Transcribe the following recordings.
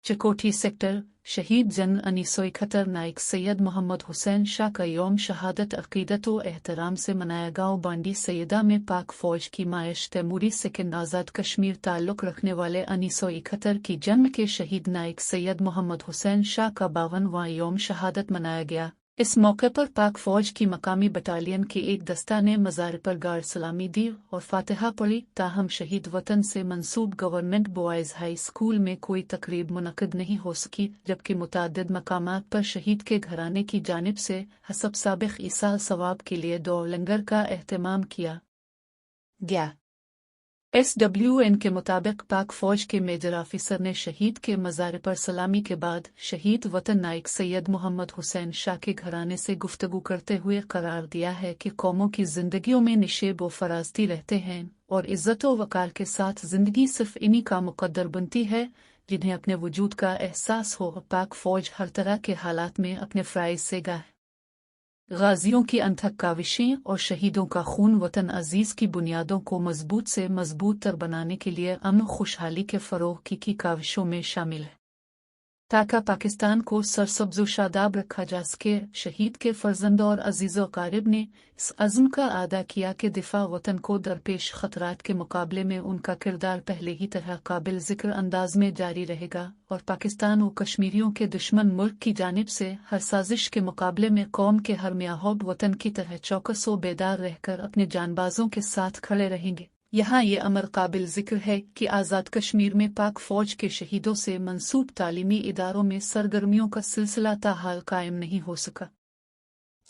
Chakothi sector शहीद जन 1971 नाइक सैयद मोहम्मद हुसैन शाह का यौम शहादत अकीदत व एहतराम से मनाया। गाँव बांडी सैयदा में पाक फौज की मायश तैमूरी सेकंड आज़ाद कश्मीर ताल्लुक़ रखने वाले 1971 की जन्म के शहीद नाइक सैयद मोहम्मद हुसैन शाह का 52वां यौम शहादत मनाया गया। इस मौके पर पाक फौज की मकामी बटालियन के एक दस्ता ने मज़ार पर गाड़ सलामी दी और फातिहा पढ़ी। ताहम शहीद वतन से मंसूब गवर्नमेंट बॉयज़ हाई स्कूल में कोई तकरीब मुनक़िद नहीं हो सकी, जबकि मुतादिद मकामात पर शहीद के घराने की जानिब से हसब साबिक़ ईसाल सवाब के लिए दो लंगर का एहतमाम किया गया। SWN के मुताबिक पाक फौज के मेजर ऑफिसर ने शहीद के मज़ार पर सलामी के बाद शहीद वतन नाइक सैयद मोहम्मद हुसैन शाह के घराने से गुफ्तगू करते हुए करार दिया है कि कौमों की जिंदगियों में निशेब व फराजती रहते हैं और इज़्ज़त व वक़ार के साथ जिंदगी सिर्फ इन्हीं का मुक़द्दर बनती है जिन्हें अपने वजूद का एहसास हो। पाक फौज हर तरह के हालात में अपने फ़राइज़ से गाजियों की अनथक काविशें और शहीदों का खून वतन अजीज़ की बुनियादों को मजबूत से मजबूत तर बनाने के लिए अमन खुशहाली के फ़रोग़ की काविशों में शामिल है, ताकि पाकिस्तान को सरसब्ज़ शादाब रखा जा सके। शहीद के फ़र्जंद और अजीज़ क़ारिब ने इस अज़्म का अदा किया कि दिफ़ा वतन को दरपेश ख़तरात के मुकाबले में उनका किरदार पहले ही तरह काबिल ज़िक्र अंदाज में जारी रहेगा और पाकिस्तान व कश्मीरियों के दुश्मन मुल्क की जानिब से हर साजिश के मुकाबले में कौम के हर मियाहब वतन की तरह चौकस व बेदार रहकर अपने जानबाजों के साथ खड़े रहेंगे। यहाँ ये अमर काबिल ज़िक्र है कि आज़ाद कश्मीर में पाक फ़ौज के शहीदों से मंसूब तालीमी इदारों में सरगर्मियों का सिलसिला ताहाल कायम नहीं हो सका।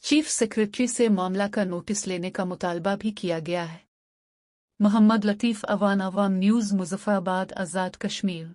चीफ सेक्रेटरी से मामला का नोटिस लेने का मुतालबा भी किया गया है। मोहम्मद लतीफ़ अवान, अवाम न्यूज़, मुज़फ़्फ़राबाद, आज़ाद कश्मीर।